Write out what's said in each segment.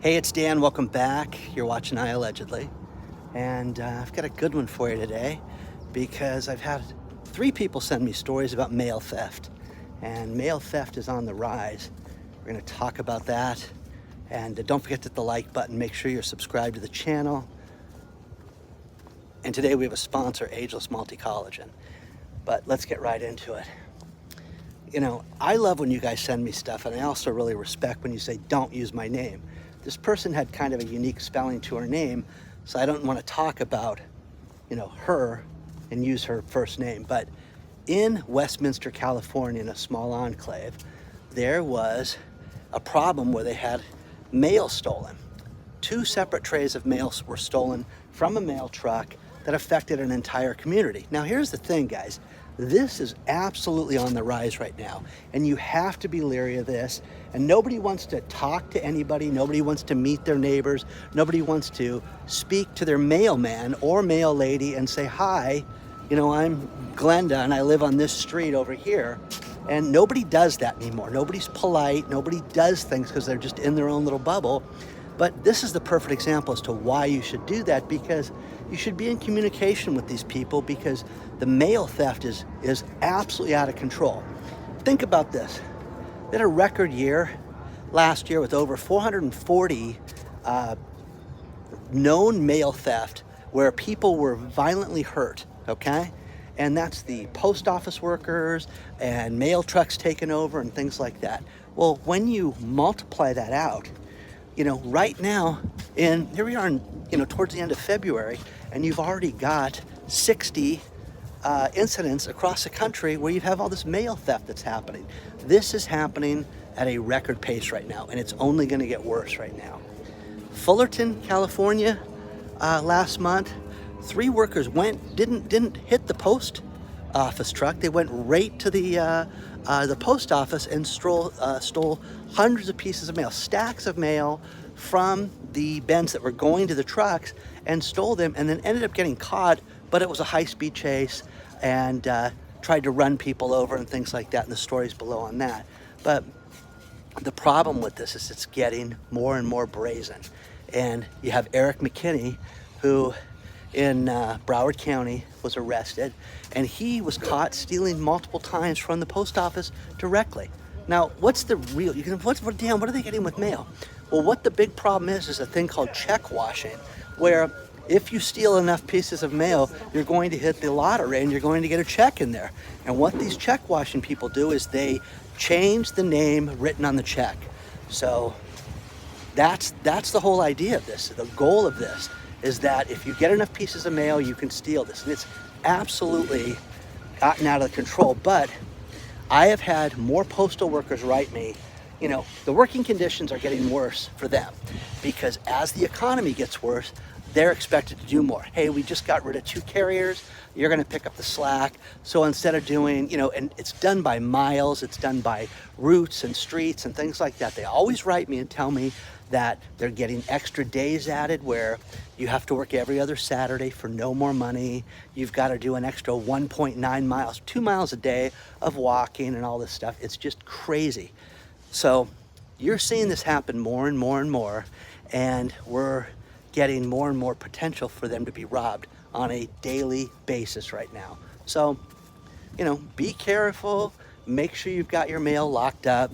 Hey, it's Dan. Welcome back. You're watching iAllegedly. And I've got a good one for you today because I've had 3 people send me stories about mail theft. And mail theft is on the rise. We're going to talk about that. And don't forget to hit the like button. Make sure you're subscribed to the channel. And today we have a sponsor, Ageless Multi-Collagen. But let's get right into it. You know, I love when you guys send me stuff, and I also really respect when you say, don't use my name. This person had kind of a unique spelling to her name, so I don't want to talk about, her and use her first name. But in Westminster, California, in a small enclave, there was a problem where they had mail stolen. 2 separate trays of mail were stolen from a mail truck that affected an entire community. Now, here's the thing, guys. This is absolutely on the rise right now, and you have to be leery of this. And nobody wants to talk to anybody. Nobody wants to meet their neighbors. Nobody wants to speak to their mailman or mail lady and say, hi, I'm Glenda and I live on this street over here. And nobody does that anymore. Nobody's polite. Nobody does things because they're just in their own little bubble. But this is the perfect example as to why you should do that, because you should be in communication with these people, because the mail theft is absolutely out of control. Think about this. They had a record year last year with over 440 known mail theft where people were violently hurt, okay? And that's the post office workers and mail trucks taken over and things like that. Well, when you multiply that out, right now, here we are towards the end of February, and you've already got 60 incidents across the country where you have all this mail theft that's happening. This is happening at a record pace right now, and it's only going to get worse right now. Fullerton, California, last month, 3 workers didn't hit the post office truck. They went right to the post office and stole hundreds of pieces of mail, stacks of mail from the bins that were going to the trucks, and stole them, and then ended up getting caught. But it was a high-speed chase, and tried to run people over and things like that, and the story's below on that. But the problem with this is it's getting more and more brazen. And you have Eric McKinney, who in Broward County was arrested, and he was caught stealing multiple times from the post office directly. Now, what's the real, what are they getting with mail? Well, what the big problem is a thing called check washing, where if you steal enough pieces of mail, you're going to hit the lottery and you're going to get a check in there. And what these check washing people do is they change the name written on the check. So that's the whole idea of this. The goal of this is that if you get enough pieces of mail, you can steal this. And it's absolutely gotten out of control. But I have had more postal workers write me, the working conditions are getting worse for them, because as the economy gets worse, they're expected to do more. Hey, we just got rid of 2 carriers. You're going to pick up the slack. So instead of doing, and it's done by miles, it's done by routes and streets and things like that. They always write me and tell me that they're getting extra days added where you have to work every other Saturday for no more money. You've got to do an extra 1.9 miles, 2 miles a day of walking and all this stuff. It's just crazy. So you're seeing this happen more and more and more, and we're getting more and more potential for them to be robbed on a daily basis right now. So, be careful, make sure you've got your mail locked up.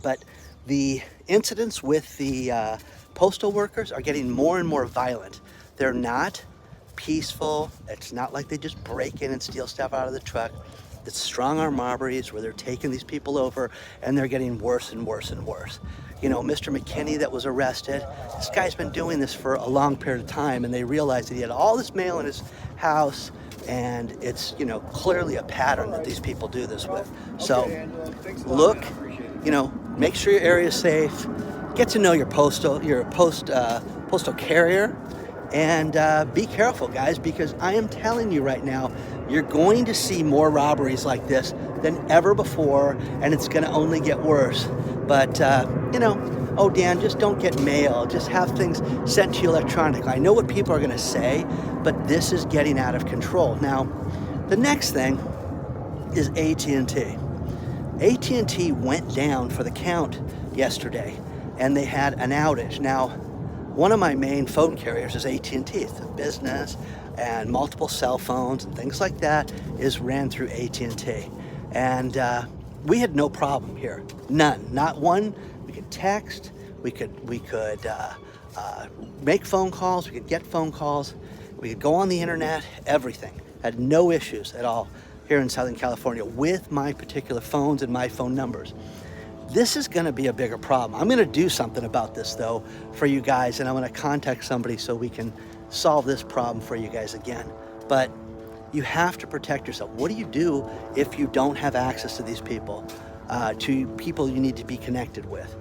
But the incidents with the postal workers are getting more and more violent. They're not peaceful. It's not like they just break in and steal stuff out of the truck. It's strong-arm robberies where they're taking these people over, and they're getting worse and worse and worse. Mr. McKinney that was arrested, this guy's been doing this for a long period of time, and they realized that he had all this mail in his house, and it's, clearly a pattern that these people do this with. So look, make sure your area is safe, get to know your postal carrier, and be careful, guys, because I am telling you right now, you're going to see more robberies like this than ever before, and it's going to only get worse. But, oh, Dan, just don't get mail. Just have things sent to you electronically. I know what people are going to say, but this is getting out of control. Now, the next thing is AT&T. AT&T went down for the count yesterday. and they had an outage. Now, one of my main phone carriers is AT&T. It's a business, and multiple cell phones and things like that is ran through AT&T. And we had no problem here, none, not one. We could text, we could make phone calls, we could get phone calls, we could go on the internet, everything. Had no issues at all here in Southern California with my particular phones and my phone numbers. This is gonna be a bigger problem. I'm gonna do something about this though for you guys, and I'm gonna contact somebody so we can solve this problem for you guys again. But you have to protect yourself. What do you do if you don't have access to these people, to people you need to be connected with?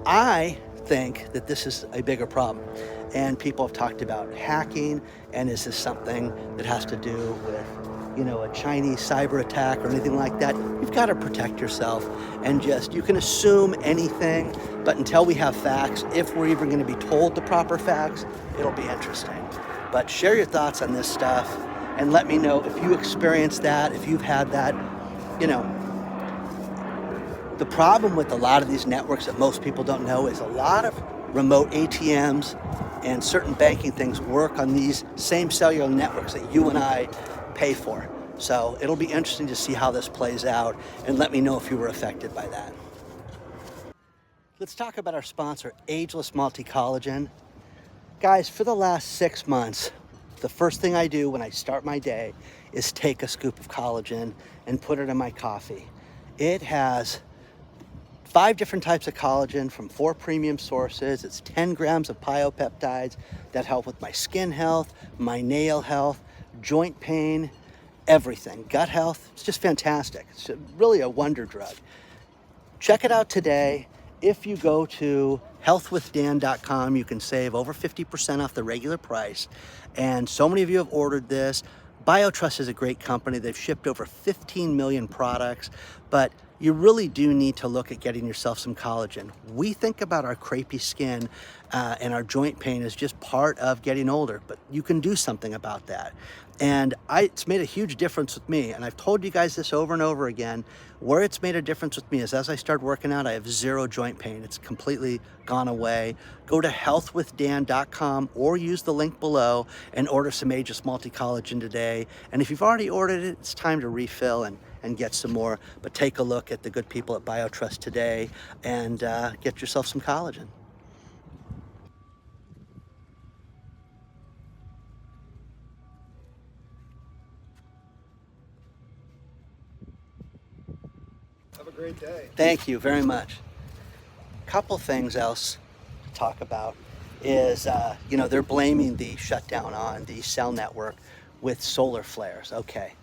I think that this is a bigger problem, and people have talked about hacking, and is this something that has to do with, you know, a Chinese cyber attack or anything like that? You've got to protect yourself, and you can assume anything, but until we have facts, if we're even going to be told the proper facts, it'll be interesting. But share your thoughts on this stuff and let me know if you experienced that, if you've had that. You know, the problem with a lot of these networks that most people don't know is a lot of remote ATMs and certain banking things work on these same cellular networks that you and I pay for. So it'll be interesting to see how this plays out, and let me know if you were affected by that. Let's talk about our sponsor, Ageless Multi-Collagen. Guys, for the last 6 months, the first thing I do when I start my day is take a scoop of collagen and put it in my coffee. It has 5 different types of collagen from 4 premium sources. It's 10 grams of pyopeptides that help with my skin health, my nail health, joint pain, everything, gut health. It's just fantastic. It's really a wonder drug. Check it out today. If you go to healthwithdan.com, you can save over 50% off the regular price. And so many of you have ordered this. BioTrust is a great company. They've shipped over 15 million products, but you really do need to look at getting yourself some collagen. We think about our crepey skin and our joint pain as just part of getting older, but you can do something about that. And it's made a huge difference with me, and I've told you guys this over and over again. Where it's made a difference with me is as I started working out, I have 0 joint pain. It's completely gone away. Go to healthwithdan.com or use the link below and order some Ageless Multi-Collagen today. And if you've already ordered it, it's time to refill and get some more. But take a look at the good people at BioTrust today and get yourself some collagen. Have a great day. Thank you very much. Couple things else to talk about is, you know, they're blaming the shutdown on the cell network with solar flares. Okay,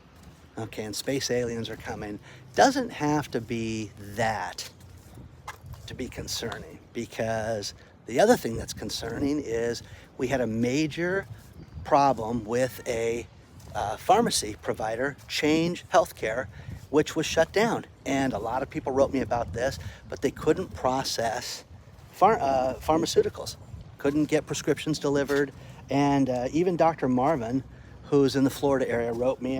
and space aliens are coming. Doesn't have to be that to be concerning, because the other thing that's concerning is we had a major problem with a pharmacy provider, Change Healthcare, which was shut down. And a lot of people wrote me about this, but they couldn't process pharmaceuticals, couldn't get prescriptions delivered. And even Dr. Marvin, who's in the Florida area, wrote me,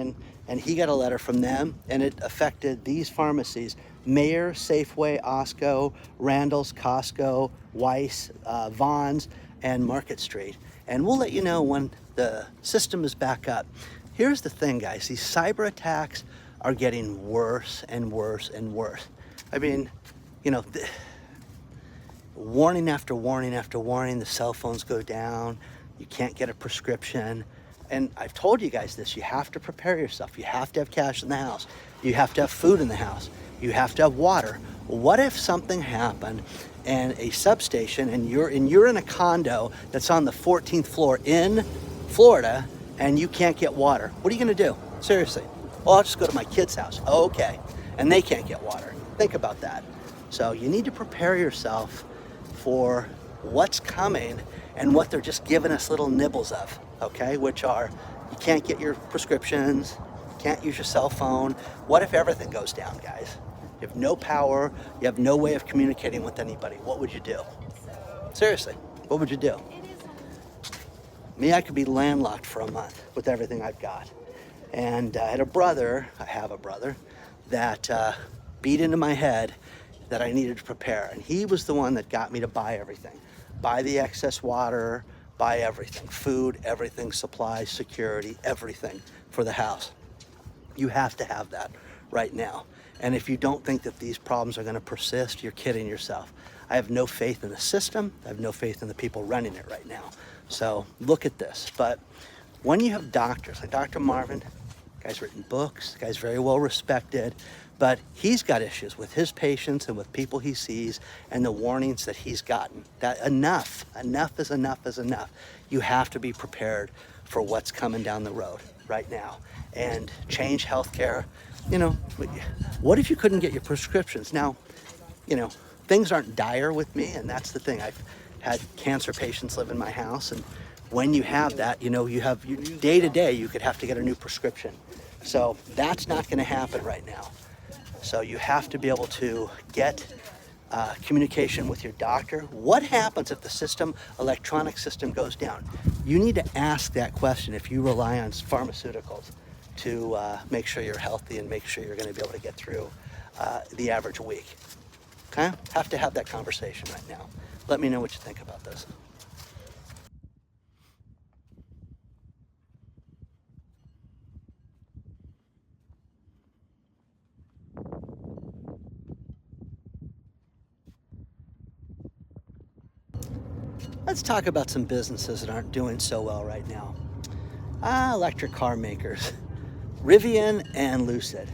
and he got a letter from them, and it affected these pharmacies: Mayer, Safeway, Osco, Randall's, Costco, Weiss, Vaughn's, and Market Street. And we'll let you know when the system is back up. Here's the thing, guys. These cyber attacks are getting worse and worse and worse. I mean, you know, warning after warning after warning, the cell phones go down, you can't get a prescription. And I've told you guys this, you have to prepare yourself. You have to have cash in the house. You have to have food in the house. You have to have water. What if something happened and a substation, and you're in a condo that's on the 14th floor in Florida, and you can't get water? What are you gonna do? Seriously. Well, I'll just go to my kid's house. Oh, okay. And they can't get water. Think about that. So you need to prepare yourself for what's coming and what they're just giving us little nibbles of, okay? Which are, you can't get your prescriptions, you can't use your cell phone. What if everything goes down, guys? You have no power, you have no way of communicating with anybody. What would you do? Seriously, what would you do? Me, I could be landlocked for a month with everything I've got. And I have a brother that beat into my head that I needed to prepare. And he was the one that got me to buy everything. Buy the excess water, buy everything, food, everything, supplies, security, everything for the house. You have to have that right now. And if you don't think that these problems are going to persist, you're kidding yourself. I have no faith in the system. I have no faith in the people running it right now. So look at this. But when you have doctors like Dr. Marvin, guy's written books, guy's very well respected, but he's got issues with his patients and with people he sees and the warnings that he's gotten. That enough is enough. You have to be prepared for what's coming down the road right now and change healthcare. You know, what if you couldn't get your prescriptions? Now, you know, things aren't dire with me, and that's the thing. I've had cancer patients live in my house, and when you have that, you know, you have day to day, you could have to get a new prescription. So that's not going to happen right now. So you have to be able to get communication with your doctor. What happens if the electronic system goes down? You need to ask that question if you rely on pharmaceuticals to make sure you're healthy and make sure you're going to be able to get through the average week. Okay? Have to have that conversation right now. Let me know what you think about this. Let's talk about some businesses that aren't doing so well right now. Electric car makers, Rivian and Lucid.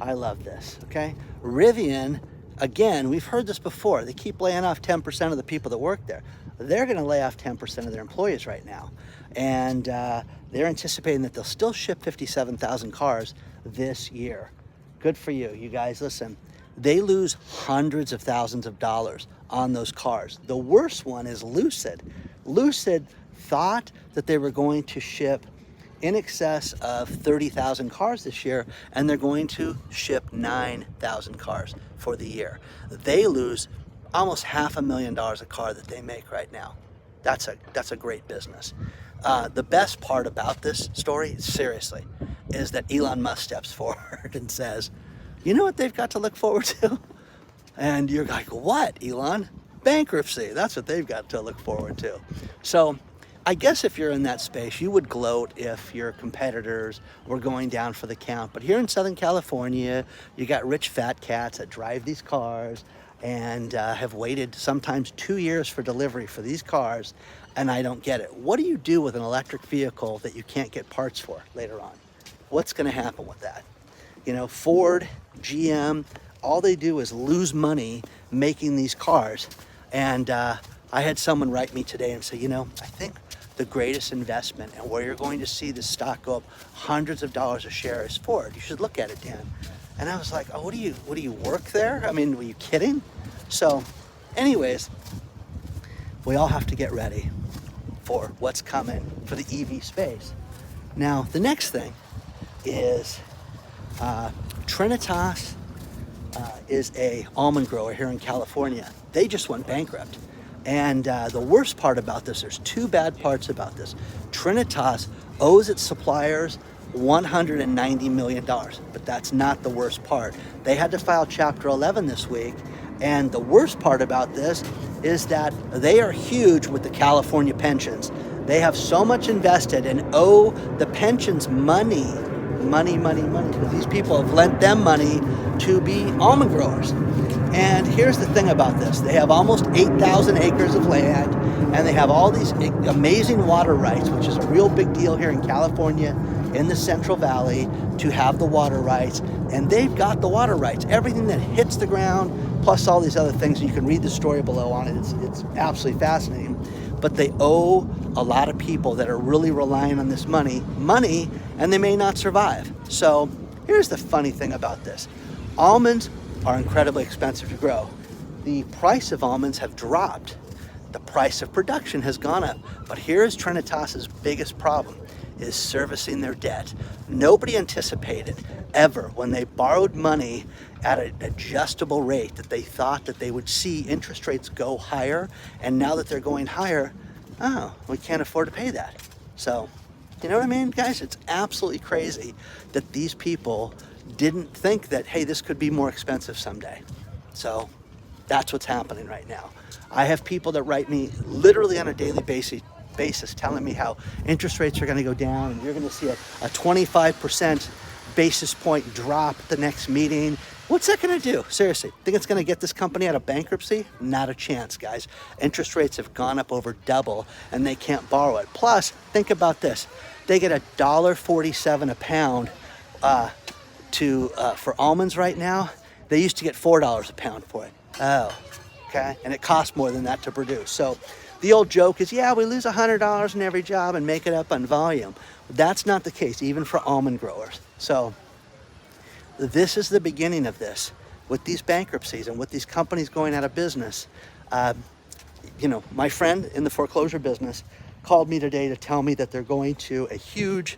I love this, okay? Rivian, again, we've heard this before. They keep laying off 10% of the people that work there. They're gonna lay off 10% of their employees right now. And they're anticipating that they'll still ship 57,000 cars this year. Good for you. You guys, listen, they lose hundreds of thousands of dollars on those cars. The worst one is Lucid. Lucid thought that they were going to ship in excess of 30,000 cars this year, and they're going to ship 9,000 cars for the year. They lose almost $500,000 a car that they make right now. That's a great business. The best part about this story, seriously, is that Elon Musk steps forward and says, you know what they've got to look forward to? And you're like, what, Elon? Bankruptcy. That's what they've got to look forward to. So I guess if you're in that space, you would gloat if your competitors were going down for the count. But here in Southern California, you got rich fat cats that drive these cars and have waited sometimes 2 years for delivery for these cars, and I don't get it. What do you do with an electric vehicle that you can't get parts for later on? What's going to happen with that? You know, Ford, GM, all they do is lose money making these cars. And I had someone write me today and say, you know, I think the greatest investment and where you're going to see the stock go up hundreds of dollars a share is Ford. You should look at it, Dan. And I was like, oh, what do you work there? I mean, were you kidding? So anyways, we all have to get ready for what's coming for the EV space. Now, the next thing is Trinitas is a almond grower here in California. They just went bankrupt. And the worst part about this, there's two bad parts about this. Trinitas owes its suppliers $190 million, but that's not the worst part. They had to file Chapter 11 this week, and the worst part about this is that they are huge with the California pensions. They have so much invested and owe the pensions money. These people have lent them money to be almond growers. And here's the thing about this. They have almost 8,000 acres of land, and they have all these amazing water rights, which is a real big deal here in California, in the Central Valley, to have the water rights. And they've got the water rights. Everything that hits the ground, plus all these other things. You can read the story below on it. It's absolutely fascinating. But they owe a lot of people that are really relying on this money, and they may not survive. So here's the funny thing about this. Almonds are incredibly expensive to grow. The price of almonds have dropped. The price of production has gone up. But here's Trinitas's biggest problem, is servicing their debt. Nobody anticipated ever when they borrowed money at an adjustable rate that they thought that they would see interest rates go higher, and now that they're going higher, oh, we can't afford to pay that. So, you know what I mean, guys? It's absolutely crazy that these people didn't think that, hey, this could be more expensive someday. So That's what's happening right now. I have people that write me literally on a daily basis telling me how interest rates are going to go down and you're going to see a 25% basis point drop at the next meeting. What's that going to do? Seriously, think it's going to get this company out of bankruptcy? Not a chance, guys. Interest rates have gone up over double and they can't borrow it. Plus, think about this. They get $1.47 a pound for almonds right now. They used to get $4 a pound for it. Oh, okay. And it costs more than that to produce. So the old joke is, yeah, we lose $100 in every job and make it up on volume. That's not the case, even for almond growers. So this is the beginning of this with these bankruptcies and with these companies going out of business. My friend in the foreclosure business called me today to tell me that they're going to a huge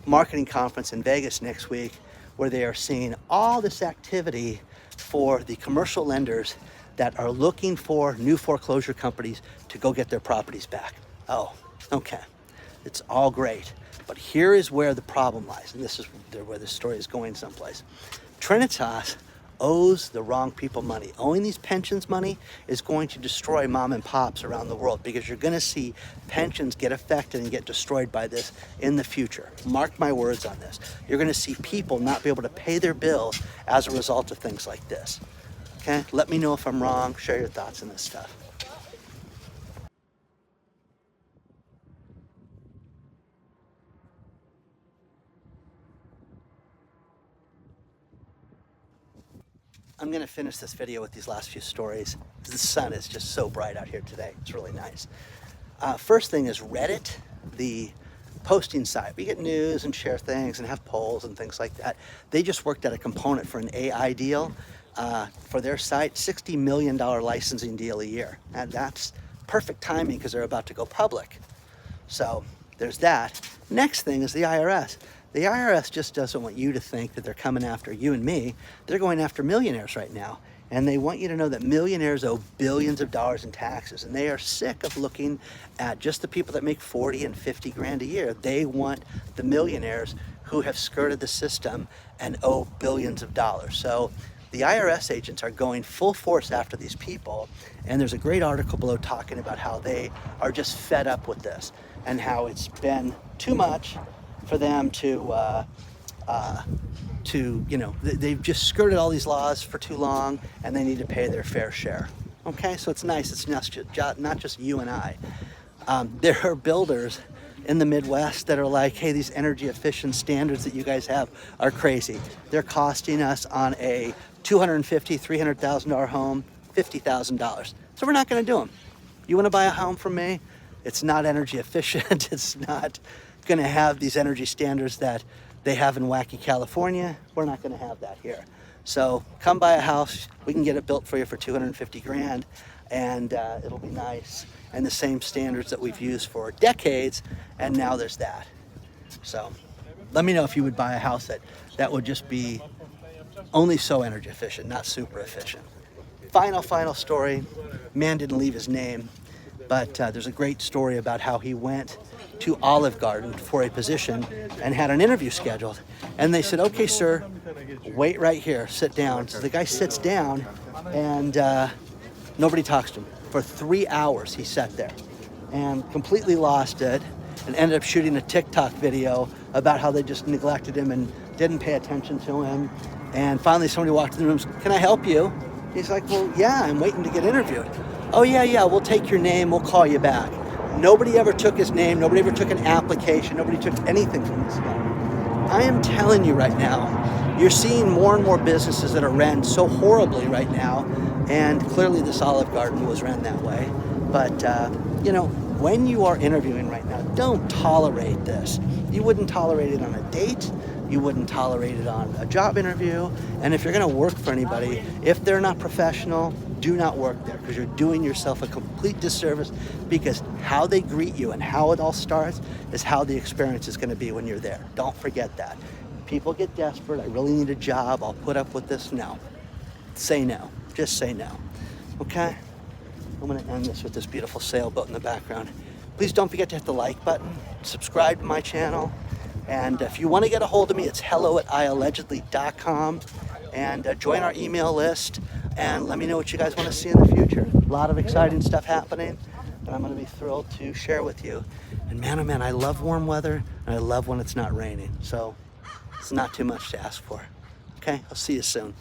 marketing conference in Vegas next week where they are seeing all this activity for the commercial lenders that are looking for new foreclosure companies to go get their properties back. Oh, okay. It's all great. But here is where the problem lies, and this is where this story is going someplace. Trinitas owes the wrong people money. Owing these pensions money is going to destroy mom and pops around the world because you're going to see pensions get affected and get destroyed by this in the future. Mark my words on this. You're going to see people not be able to pay their bills as a result of things like this. Okay? Let me know if I'm wrong. Share your thoughts on this stuff. I'm going to finish this video with these last few stories. The sun is just so bright out here today. It's really nice. First thing is Reddit, the posting site. We get news and share things and have polls and things like that. They just worked out a component for an AI deal for their site, $60 million licensing deal a year. And that's perfect timing because they're about to go public. So there's that. Next thing is the IRS. The IRS just doesn't want you to think that they're coming after you and me. They're going after millionaires right now. And they want you to know that millionaires owe billions of dollars in taxes. And they are sick of looking at just the people that make 40 and 50 grand a year. They want the millionaires who have skirted the system and owe billions of dollars. So the IRS agents are going full force after these people. And there's a great article below talking about how they are just fed up with this and how it's been too much for them they've just skirted all these laws for too long and they need to pay their fair share. Okay, so it's nice. It's not just you and I. There are builders in the Midwest that are like, hey, these energy efficient standards that you guys have are crazy. They're costing us on a $250,000, $300,000 home, $50,000. So we're not going to do them. You want to buy a home from me? It's not energy efficient. It's not going to have these energy standards that they have in wacky California. We're not going to have that here. So come buy a house. We can get it built for you for 250 grand and it'll be nice. And the same standards that we've used for decades. And now there's that. So let me know if you would buy a house that would just be only so energy efficient, not super efficient. Final story. Man didn't leave his name, but there's a great story about how he went to Olive Garden for a position and had an interview scheduled. And they said, okay, sir, wait right here, sit down. So the guy sits down and nobody talks to him. For 3 hours he sat there and completely lost it and ended up shooting a TikTok video about how they just neglected him and didn't pay attention to him. And finally somebody walked in the room and said, can I help you? He's like, well, yeah, I'm waiting to get interviewed. Oh, yeah, we'll take your name, we'll call you back. Nobody ever took his name. Nobody ever took an application. Nobody took anything from this guy. I am telling you right now, you're seeing more and more businesses that are ran so horribly right now. And clearly this Olive Garden was ran that way. But, when you are interviewing right now, don't tolerate this. You wouldn't tolerate it on a date. You wouldn't tolerate it on a job interview. And if you're going to work for anybody, if they're not professional, do not work there because you're doing yourself a complete disservice because how they greet you and how it all starts is how the experience is going to be when you're there. Don't forget that. People get desperate. I really need a job. I'll put up with this. No. Say no. Just say no. Okay? I'm going to end this with this beautiful sailboat in the background. Please don't forget to hit the like button. Subscribe to my channel. And if you want to get a hold of me, it's hello@iAllegedly.com. And join our email list. And let me know what you guys want to see in the future. A lot of exciting stuff happening, and I'm going to be thrilled to share with you. And man, oh man, I love warm weather, and I love when it's not raining. So it's not too much to ask for. Okay, I'll see you soon.